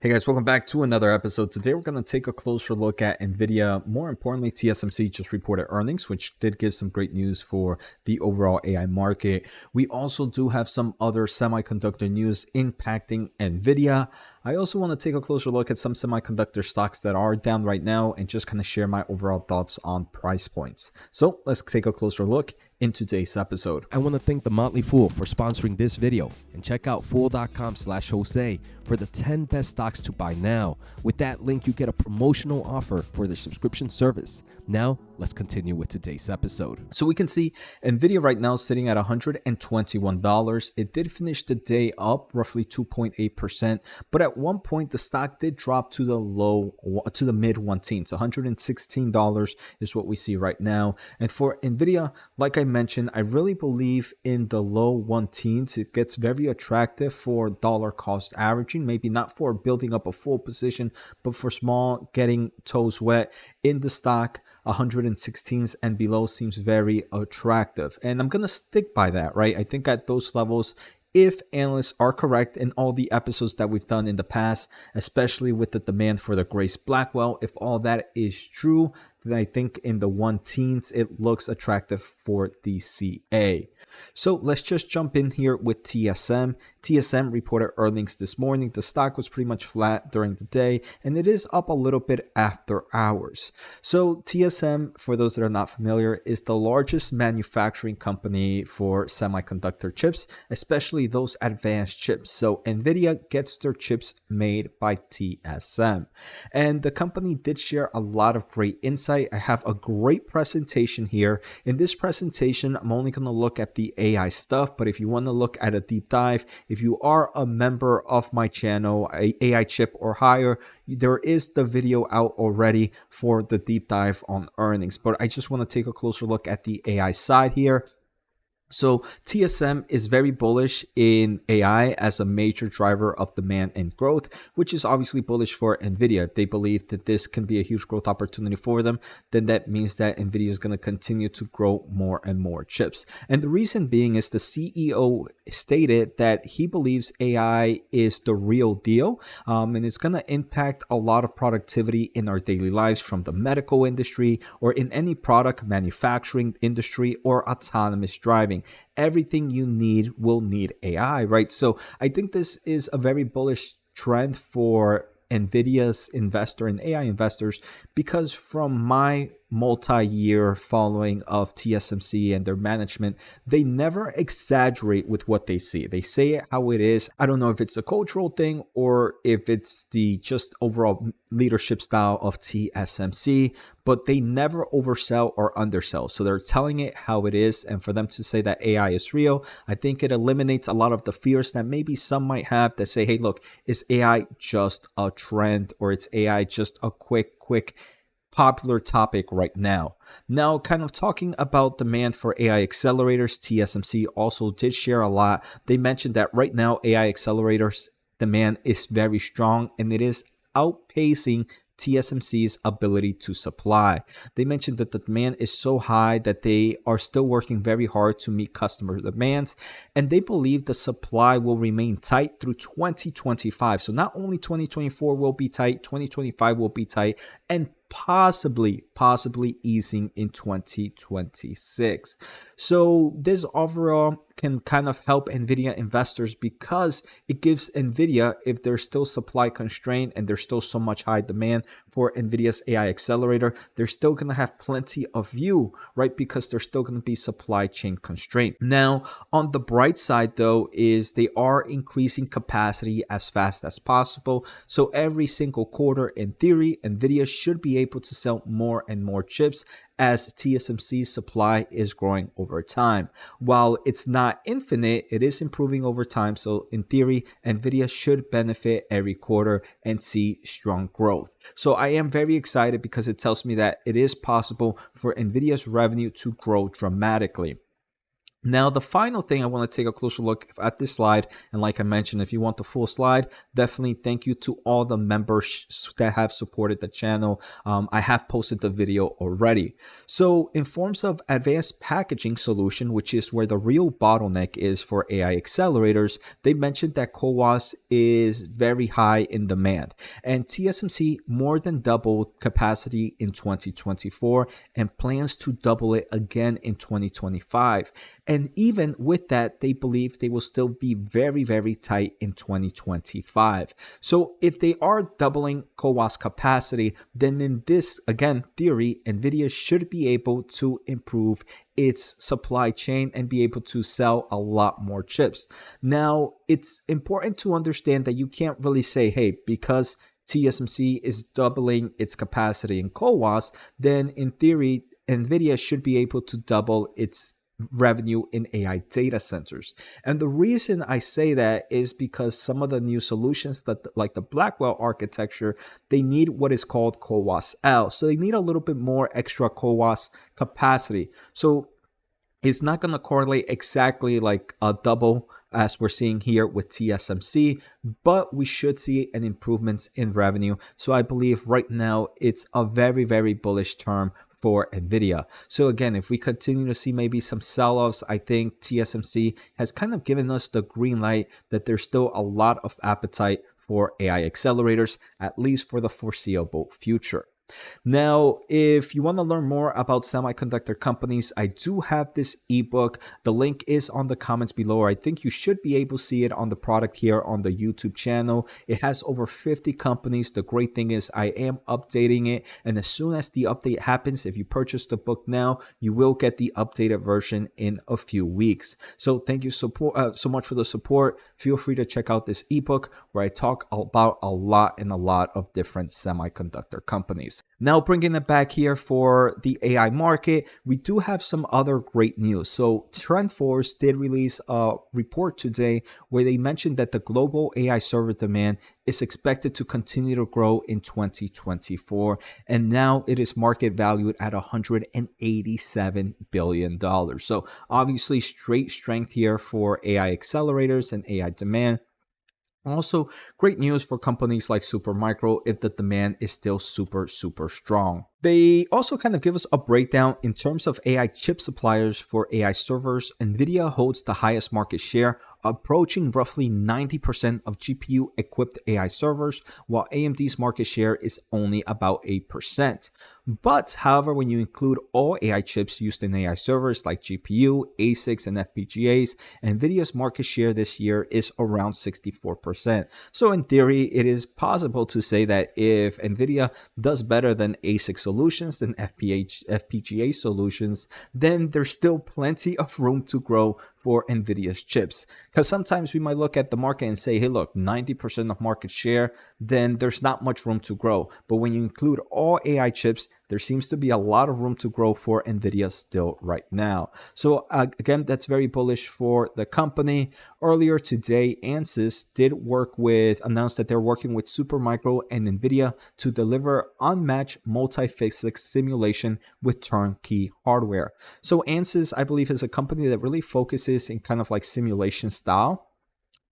Hey guys, welcome back to another episode. Today we're going to take a closer look at Nvidia. More importantly, TSMC just reported earnings, which did give some great news for the overall AI market. We also do have some other semiconductor news impacting Nvidia. I also want to take a closer look at some semiconductor stocks that are down right now and just kind of share my overall thoughts on price points. So let's take a closer look in today's episode. I want to thank The Motley Fool for sponsoring this video, and check out fool.com/Jose for the 10 best stocks to buy now. With that link, you get a promotional offer for the subscription service. Now, let's continue with today's episode. So we can see Nvidia right now sitting at $121. It did finish the day up roughly 2.8%, but at one point the stock did drop to the mid 1 teens. $116 is what we see right now. And for Nvidia, like I mentioned, I really believe in the low 1 teens. It gets very attractive for dollar cost averaging, maybe not for building up a full position, but for small, getting toes wet in the stock. 116s and below seems very attractive, and I'm gonna stick by that, right? I think at those levels, if analysts are correct in all the episodes that we've done in the past, especially with the demand for the Grace Blackwell, if all that is true, then I think in the 1 teens it looks attractive for DCA. So let's just jump in here with TSM. TSM reported earnings this morning. The stock was pretty much flat during the day, and it is up a little bit after hours. So TSM, for those that are not familiar, is the largest manufacturing company for semiconductor chips, especially those advanced chips. So Nvidia gets their chips made by TSM. And the company did share a lot of great insight. I have a great presentation here. In this presentation, I'm only going to look at the AI stuff, but if you want to look at a deep dive, if you are a member of my channel, AI chip or higher, there is the video out already for the deep dive on earnings. But I just want to take a closer look at the AI side here. So TSM is very bullish in AI as a major driver of demand and growth, which is obviously bullish for Nvidia. If they believe that this can be a huge growth opportunity for them, then that means that Nvidia is going to continue to grow more and more chips. And the reason being is the CEO stated that he believes AI is the real deal, and it's going to impact a lot of productivity in our daily lives, from the medical industry or in any product manufacturing industry or autonomous driving. Everything you need will need AI, right? So I think this is a very bullish trend for Nvidia's investor and AI investors, because from my multi-year following of TSMC and their management, they never exaggerate with what they see. They say it how it is. I don't know if it's a cultural thing or if it's the just overall leadership style of TSMC, but they never oversell or undersell. So they're telling it how it is. And for them to say that AI is real, I think it eliminates a lot of the fears that maybe some might have that say, hey, look, is AI just a trend, or it's AI just a quick popular topic right now? Now, kind of talking about demand for AI accelerators, TSMC also did share a lot. They mentioned that right now AI accelerators demand is very strong, and it is outpacing TSMC's ability to supply. They mentioned that the demand is so high that they are still working very hard to meet customer demands, and they believe the supply will remain tight through 2025. So not only 2024 will be tight, 2025 will be tight, and possibly easing in 2026. So this overall can kind of help Nvidia investors, because it gives Nvidia, if there's still supply constraint and there's still so much high demand for Nvidia's AI accelerator, they're still going to have plenty of view, right? Because there's still going to be supply chain constraint. Now, on the bright side though, is they are increasing capacity as fast as possible. So every single quarter, in theory, Nvidia should be able to sell more and more chips as TSMC's supply is growing over time. While it's not infinite, it is improving over time. So in theory, Nvidia should benefit every quarter and see strong growth. So I am very excited, because it tells me that it is possible for Nvidia's revenue to grow dramatically. Now, the final thing I want to take a closer look at this slide. And like I mentioned, if you want the full slide, definitely thank you to all the members that have supported the channel. I have posted the video already. So in forms of advanced packaging solution, which is where the real bottleneck is for AI accelerators, they mentioned that CoWoS is very high in demand. And TSMC more than doubled capacity in 2024 and plans to double it again in 2025. And even with that, they believe they will still be very, very tight in 2025. So if they are doubling CoWoS capacity, then in this, again, theory, NVIDIA should be able to improve its supply chain and be able to sell a lot more chips. Now, it's important to understand that you can't really say, hey, because TSMC is doubling its capacity in CoWoS, then in theory, NVIDIA should be able to double its revenue in AI data centers. And the reason I say that is because some of the new solutions that like the Blackwell architecture, they need what is called CoWoS L. So they need a little bit more extra CoWoS capacity. So it's not going to correlate exactly like a double as we're seeing here with TSMC, but we should see an improvement in revenue. So I believe right now it's a very, very bullish term for Nvidia. So again, if we continue to see maybe some sell-offs, I think TSMC has kind of given us the green light that there's still a lot of appetite for AI accelerators, at least for the foreseeable future. Now, if you want to learn more about semiconductor companies, I do have this ebook. The link is on the comments below. I think you should be able to see it on the product here on the YouTube channel. It has over 50 companies. The great thing is I am updating it. And as soon as the update happens, if you purchase the book now, you will get the updated version in a few weeks. So thank you so much for the support. Feel free to check out this ebook where I talk about a lot of different semiconductor companies. Now, bringing it back here for the AI market, we do have some other great news. So TrendForce did release a report today where they mentioned that the global AI server demand is expected to continue to grow in 2024. And now it is market valued at $187 billion. So obviously straight strength here for AI accelerators and AI demand. Also, great news for companies like Supermicro if the demand is still super strong. They also kind of give us a breakdown in terms of AI chip suppliers for AI servers. Nvidia holds the highest market share, approaching roughly 90% of GPU equipped AI servers, while AMD's market share is only about 8%. But however, when you include all AI chips used in AI servers like GPU, ASICs, and FPGAs, Nvidia's market share this year is around 64%. So in theory, it is possible to say that if Nvidia does better than ASIC solutions, than FPGA solutions, then there's still plenty of room to grow for Nvidia's chips. Because sometimes we might look at the market and say, hey, look, 90% of market share, then there's not much room to grow. But when you include all AI chips, there seems to be a lot of room to grow for Nvidia still right now. So again, that's very bullish for the company. Earlier today, Ansys did announced that they're working with Supermicro and Nvidia to deliver unmatched multi-physics simulation with turnkey hardware. So Ansys, I believe, is a company that really focuses in kind of like simulation style.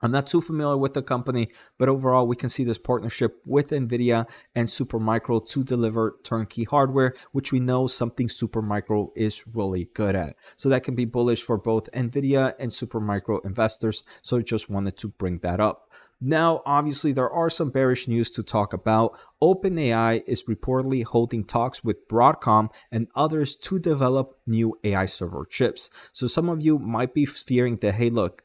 I'm not too familiar with the company, but overall, we can see this partnership with NVIDIA and Supermicro to deliver turnkey hardware, which we know something Supermicro is really good at. So that can be bullish for both NVIDIA and Supermicro investors. So I just wanted to bring that up. Now, obviously, there are some bearish news to talk about. OpenAI is reportedly holding talks with Broadcom and others to develop new AI server chips. So some of you might be fearing that, hey, look,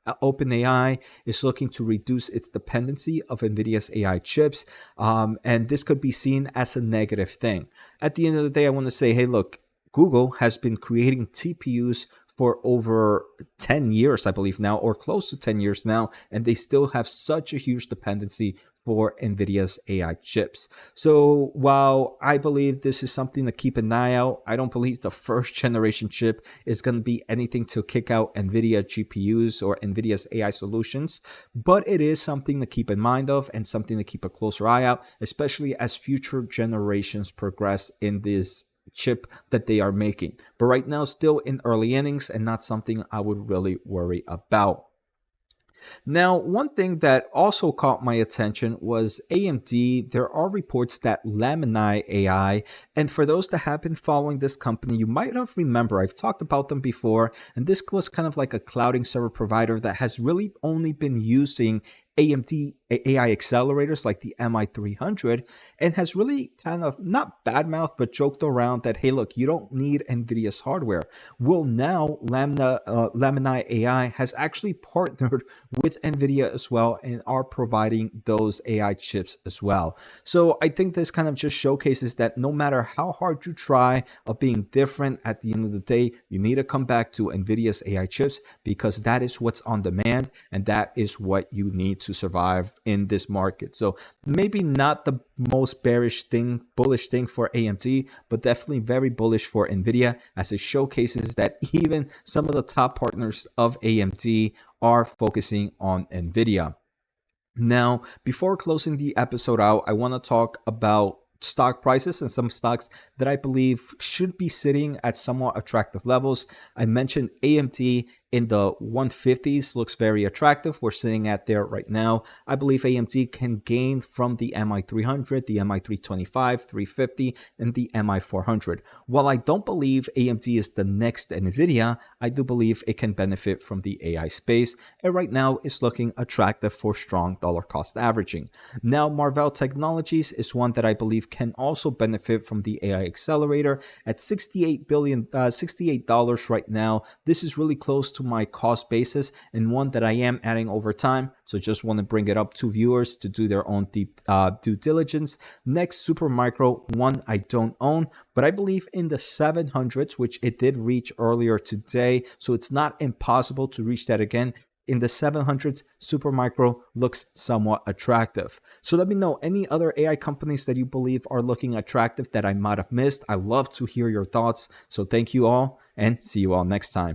OpenAI is looking to reduce its dependency of NVIDIA's AI chips, and this could be seen as a negative thing. At the end of the day, I want to say, hey, look, Google has been creating TPUs for over 10 years, I believe now, or close to 10 years now, and they still have such a huge dependency for NVIDIA's AI chips. So while I believe this is something to keep an eye out, I don't believe the first generation chip is going to be anything to kick out NVIDIA GPUs or NVIDIA's AI solutions, but it is something to keep in mind of and something to keep a closer eye out, especially as future generations progress in this chip that they are making. But right now, still in early innings and not something I would really worry about. Now, one thing that also caught my attention was AMD. There are reports that Lamini AI, and for those that have been following this company, you might have remember I've talked about them before, and this was kind of like a clouding server provider that has really only been using AMD AI accelerators like the MI300 and has really kind of not badmouthed but joked around that, hey, look, you don't need NVIDIA's hardware. Well, now Lamini AI has actually partnered with NVIDIA as well and are providing those AI chips as well. So I think this kind of just showcases that no matter how hard you try of being different, at the end of the day, you need to come back to NVIDIA's AI chips because that is what's on demand and that is what you need to survive in this market. So maybe not the most bullish thing for AMD, but definitely very bullish for NVIDIA as it showcases that even some of the top partners of AMD are focusing on NVIDIA. Now, before closing the episode out, I want to talk about stock prices and some stocks that I believe should be sitting at somewhat attractive levels. I mentioned AMD in the 150s looks very attractive. We're sitting at there right now. I believe AMD can gain from the MI300, the MI325, 350, and the MI400. While I don't believe AMD is the next NVIDIA, I do believe it can benefit from the AI space, and right now it's looking attractive for strong dollar cost averaging. Now, Marvell Technologies is one that I believe can also benefit from the AI accelerator at $68 right now. This is really close to my cost basis and one that I am adding over time. So just want to bring it up to viewers to do their own deep due diligence. Next, Supermicro, one I don't own, but I believe in the 700s, which it did reach earlier today. So it's not impossible to reach that again. In the 700s, Supermicro looks somewhat attractive. So let me know any other AI companies that you believe are looking attractive that I might have missed. I love to hear your thoughts. So thank you all and see you all next time.